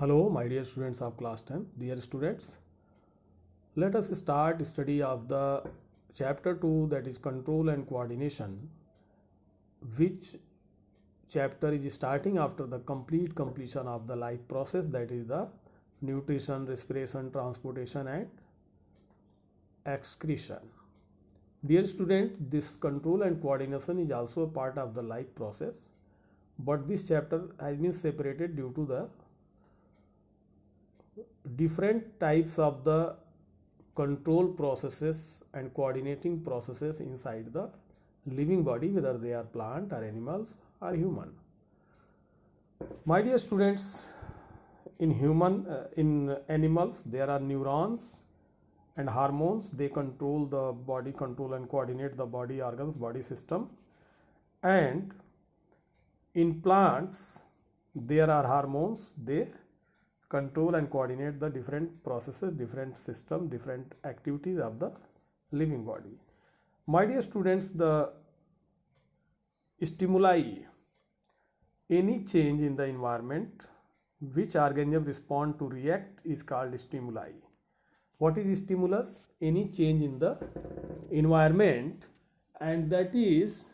Hello, my dear students of class 10. Dear students, let us start study of the chapter 2, that is control and coordination, which chapter is starting after the complete completion of the life process, that is the nutrition, respiration, transportation and excretion. Dear students, this control and coordination is also a part of the life process, but this chapter has been separated due to the different types of the control processes and coordinating processes inside the living body, whether they are plant or animals or human. My dear students, in animals there are neurons and hormones. They control the body, control and coordinate the body organs, body system. And in plants there are hormones. They control and coordinate the different processes, different system, different activities of the living body. My dear students, the stimuli, any change in the environment which organism respond to react is called stimuli. What is stimulus? Any change in the environment, and that is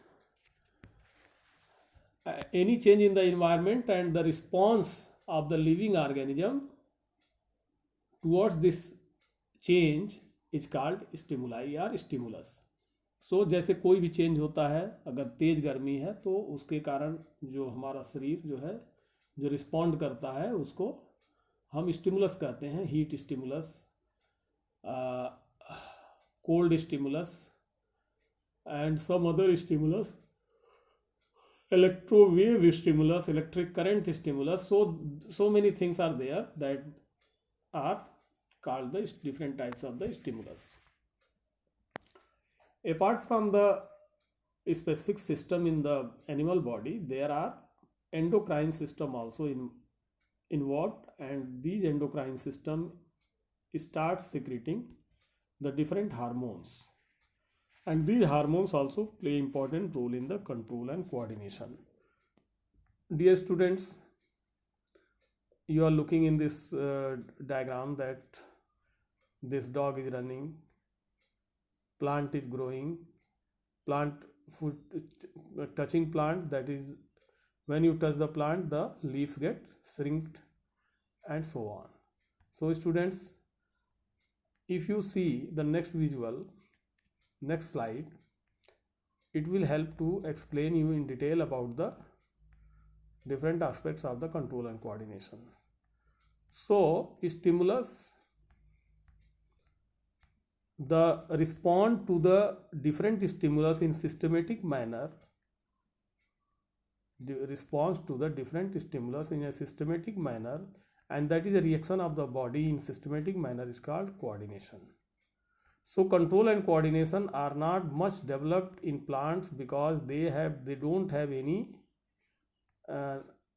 any change in the environment and the response of the living organism towards this change is called stimuli or stimulus. सो जैसे कोई भी change होता है, अगर तेज़ गर्मी है तो उसके कारण जो हमारा शरीर जो है जो रिस्पॉन्ड करता है उसको हम स्टिमुलस कहते हैं. Heat stimulus, cold stimulus and some other stimulus, electrowave stimulus, electric current stimulus. So many things are there that are called the different types of the stimulus. Apart from the specific system in the animal body, there are endocrine system also involved, and these endocrine system start secreting the different hormones, and these hormones also play important role in the control and coordination. Dear students, you are looking in this diagram that this dog is running, plant is growing, plant food touching plant, that is when you touch the plant the leaves get shrinked and so on. So students, if you see the next visual, next slide, it will help to explain you in detail about the different aspects of the control and coordination. So stimulus, the respond to the different stimulus in systematic manner, the response to the different stimulus in a systematic manner, and that is a reaction of the body in systematic manner is called coordination. So control and coordination are not much developed in plants because they don't have any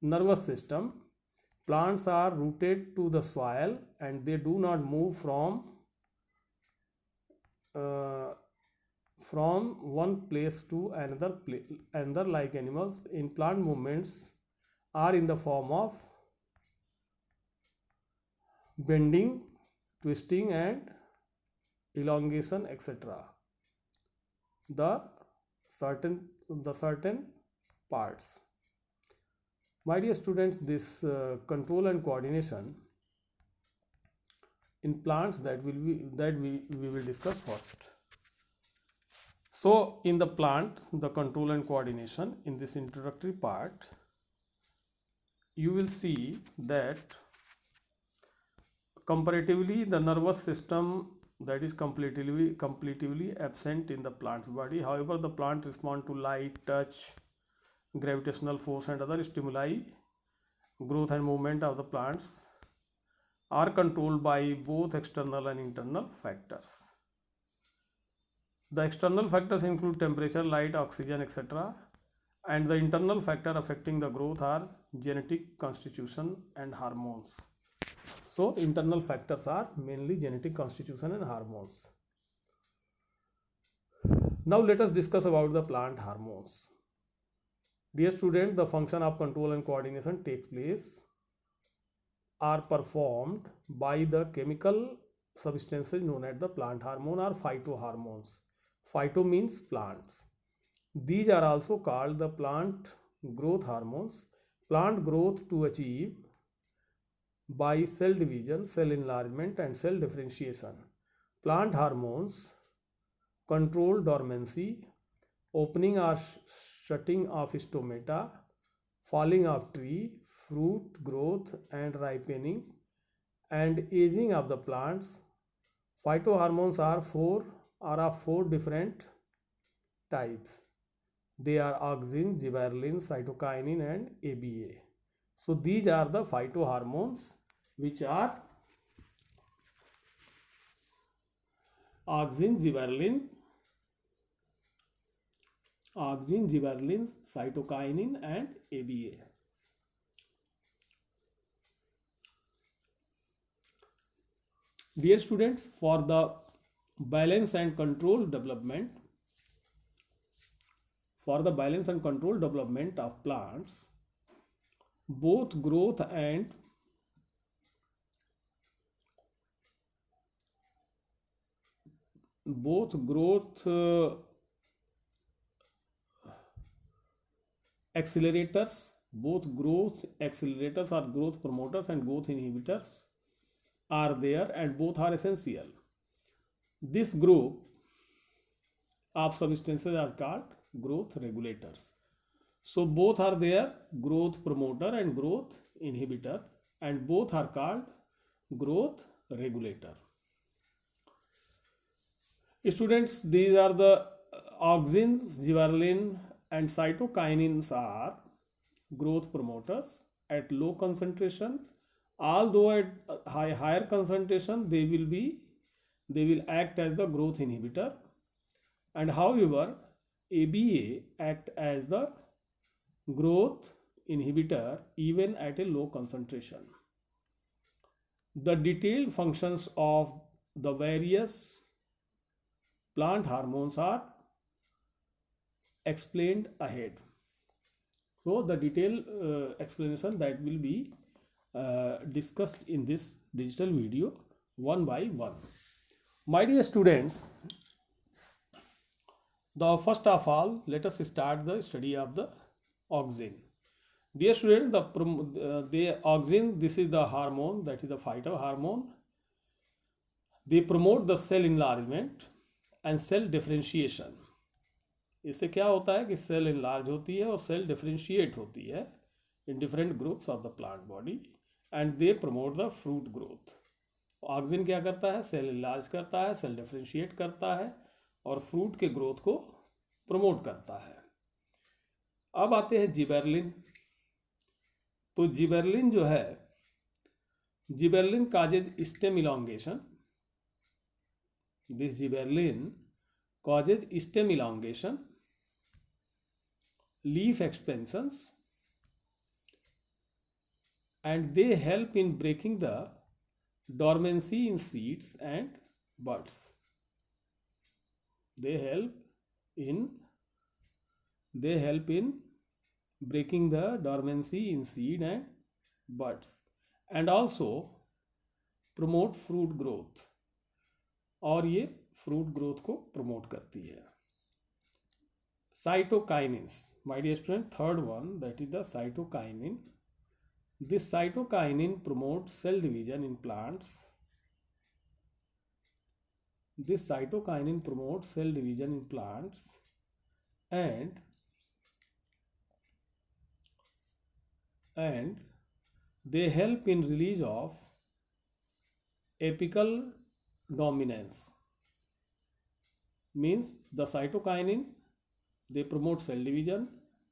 nervous system. Plants are rooted to the soil and they do not move from one place to another like animals. In plant, movements are in the form of bending, twisting and elongation, etc. the certain parts. My dear students, this control and coordination in plants that we will discuss first. So in the plant, the control and coordination, in this introductory part you will see that comparatively the nervous system that is completely absent in the plant's body. However, the plant respond to light, touch, gravitational force and other stimuli. Growth and movement of the plants are controlled by both external and internal factors. The external factors include temperature, light, oxygen, etc. And the internal factor affecting the growth are genetic constitution and hormones. So internal factors are mainly genetic constitution and hormones. Now let us discuss about the plant hormones. Dear student, the function of control and coordination takes place are performed by the chemical substances known as the plant hormone or phytohormones. Phyto means plants. These are also called the plant growth hormones. Plant growth to achieve by cell division, cell enlargement and cell differentiation. Plant hormones control dormancy, opening or shutting of stomata, falling of tree, fruit growth and ripening, and aging of the plants. Phytohormones are of four different types. They are auxin, gibberellin, cytokinin and ABA. So these are the phytohormones which are auxin, gibberellin, cytokinin and ABA. Dear students, for the balance and control development, of plants, both growth and accelerators or growth promoters and growth inhibitors are there, and both are essential. This group of substances are called growth regulators. So both are there, growth promoter and growth inhibitor, and both are called growth regulator. Students, these are the auxins, gibberellin and cytokinins are growth promoters at low concentration. Although at higher concentration they will act as the growth inhibitor, and however ABA act as the growth inhibitor even at a low concentration. The detailed functions of the various plant hormones are explained ahead. So the detailed explanation that will be discussed in this digital video one by one. My dear students, first of all, let us start the study of the auxin. Dear students, the auxin, this is the hormone, that is the phytohormone. They promote the cell enlargement and cell differentiation. इससे क्या होता है कि cell enlarge होती है और cell differentiate होती है in different groups of the plant body, and they promote the fruit growth. Auxin क्या करता है? सेल इनलार्ज करता है, सेल डिफरेंशिएट करता है और फ्रूट के ग्रोथ को प्रमोट करता है. अब आते हैं जिबेरलिन. तो जिबेरलिन जो है, जिबेरलिन causes stem elongation. This जिबेरलिन causes stem elongation, leaf expansions, and they help in breaking the dormancy in seeds and buds. They help in breaking the dormancy in seed and buds, and also promote fruit growth. और ये fruit growth को promote करती है. Cytokinins, my dear student, third one, that is the cytokinin. This cytokinin promotes cell division in plants. This cytokinin promotes cell division in plants, and they help in release of apical dominance. Means the cytokinin, they promote cell division.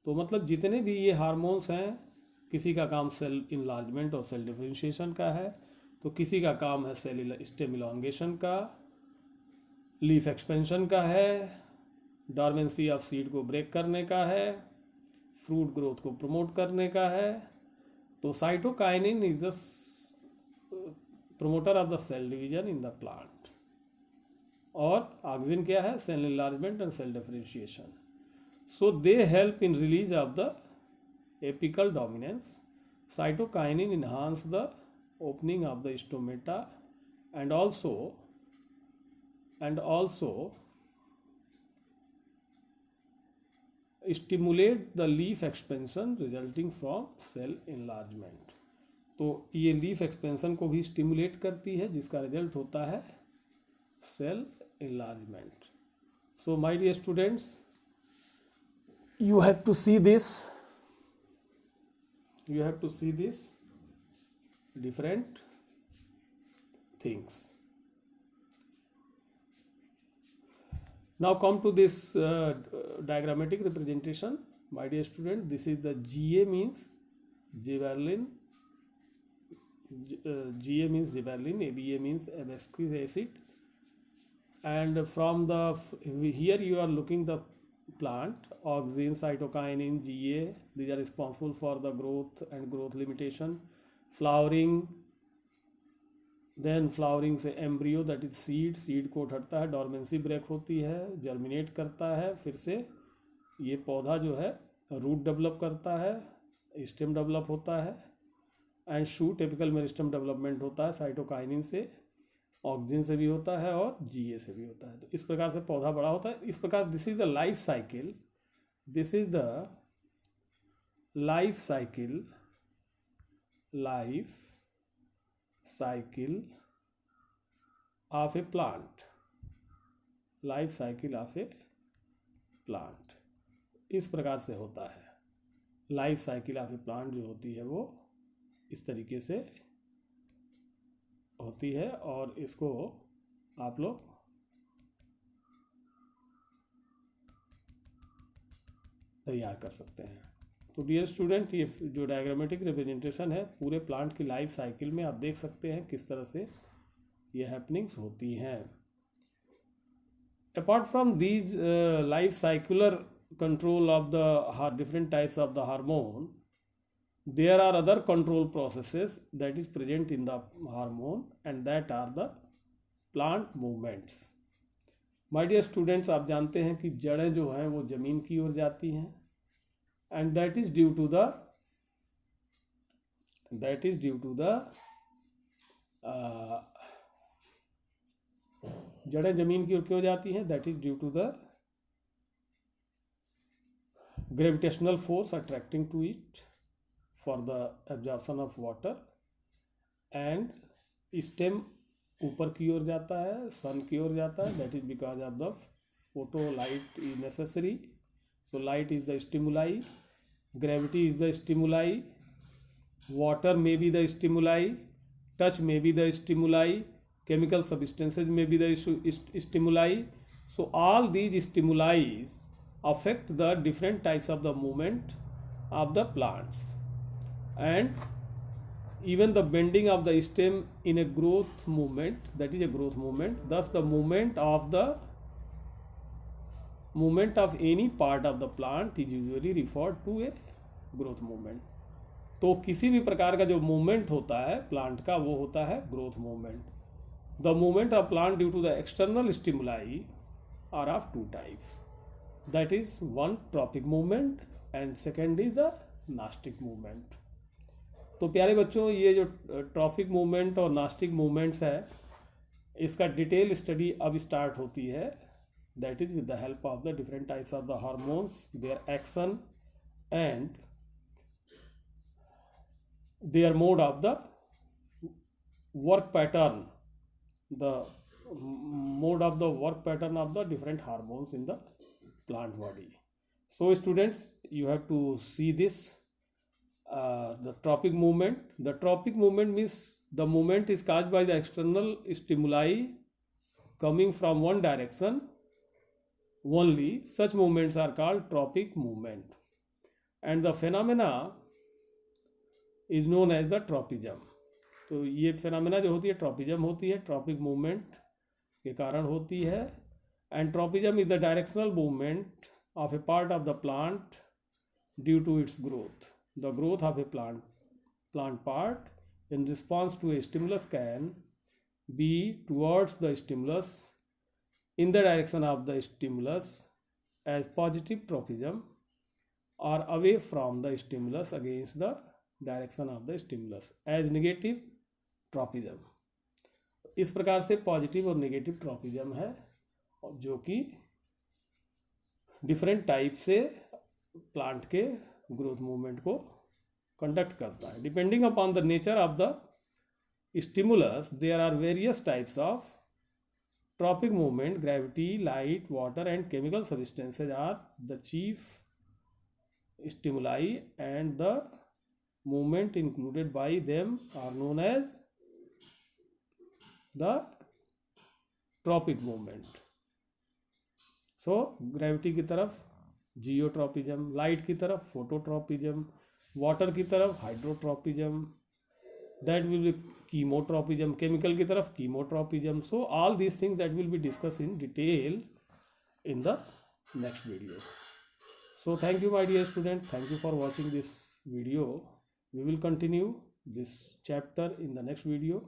तो मतलब जितने भी ये hormones हैं, किसी का काम cell enlargement और सेल डिफरेंशिएशन का है, तो किसी का काम है सेल स्टेम इलोंगेशन का, लीफ एक्सपेंशन का है, डॉर्मेंसी ऑफ सीड को ब्रेक करने का है, फ्रूट ग्रोथ को प्रमोट करने का है. तो cytokinin is the promoter of the cell division in the plant. और ऑक्सिन क्या है? Cell enlargement and cell differentiation. So they help in release of the apical dominance. Cytokinin enhance the opening of the stomata, and also stimulate the leaf expansion resulting from cell enlargement. तो ये leaf expansion को भी stimulate करती है जिसका result होता है cell enlargement. So my dear students, you have to see this different things. Now come to this diagrammatic representation. My dear student, this is the GA means gibberellin, GA means gibberellin, ABA means abscisic acid, and from the here you are looking the plant, auxin, cytokinin, GA, these are responsible for the growth and growth limitation. Flowering, then flowering से embryo that is seed coat हटता है, dormancy break होती है, germinate करता है, फिर से ये पौधा जो है रूट डेवलप करता है, स्टेम डेवलप होता है, and shoot typical meristem development होता है साइटोकाइनिन से, ऑक्सिन से भी होता है और जीए से भी होता है. तो इस प्रकार से पौधा बड़ा होता है. इस प्रकार this is the life cycle, this is the life cycle of A plant, life cycle of A plant इस प्रकार से होता है. Life cycle of A plant जो होती है वो इस तरीके से होती है, और इसको आप लोग तैयार कर सकते हैं. तो डियर स्टूडेंट, ये जो डायग्रामेटिक रिप्रेजेंटेशन है पूरे प्लांट की लाइफ साइकिल में आप देख सकते हैं किस तरह से ये हैपनिंग्स होती हैं. Apart from these life cyclical control of the different types of the hormone, there are other control processes that is present in the hormone, and that are the plant movements. My dear students, आप जानते हैं कि जड़ें जो हैं वो जमीन की ओर जाती हैं, and that is due to the जड़ें जमीन की ओर क्यों जाती हैं? That is due to the gravitational force attracting to it for the absorption of water, and stem ऊपर की ओर जाता है, सन की ओर जाता है. that is because of the photo light is necessary. So light is the stimuli, gravity is the stimuli, water may be the stimuli, touch may be the stimuli, chemical substances may be the stimuli. So all these stimuli affect the different types of the movement of the plants, and even the bending of the stem in a growth movement, that is a growth movement. Thus the movement of any part of the plant is usually referred to a growth movement. तो किसी भी प्रकार का जो movement होता है plant का वो होता है growth movement. The movement of plant due to the external stimuli are of two types, that is one tropic movement and second is the nastic movement. तो प्यारे बच्चों, ये जो ट्रॉपिक मूवमेंट और नास्टिक मूवमेंट्स है इसका डिटेल स्टडी अब start होती है. That is with the help of the different types of the hormones, their action and their mode of the work pattern, the mode of the work pattern of the different hormones in the plant body. So students, you have to see this. The tropic movement. The tropic movement means the movement is caused by the external stimuli coming from one direction only. Such movements are called tropic movement, and the phenomena is known as the tropism. तो ये phenomena जो होती है tropism होती है, tropic movement के कारण होती है. And tropism is the directional movement of a part of the plant due to its growth. The growth of a plant part in response to a stimulus can be towards the stimulus in the direction of the stimulus as positive tropism, or away from the stimulus against the direction of the stimulus as negative tropism. इस प्रकार से positive और negative tropism है, जो कि different type से plant के growth movement को कंडक्ट करता है। Depending upon the nature of the stimulus, there are various types of trophic movement. Gravity, light, water and chemical substances are the chief stimuli, and the movement included by them are known as the trophic movement. So gravity की तरफ geotropism, light की तरफ phototropism, water की तरफ hydrotropism, that will be chemotropism, chemical की तरफ chemotropism. So all these things that will be discussed in detail in the next video. So thank you my dear student, thank you for watching this video. We will continue this chapter in the next video.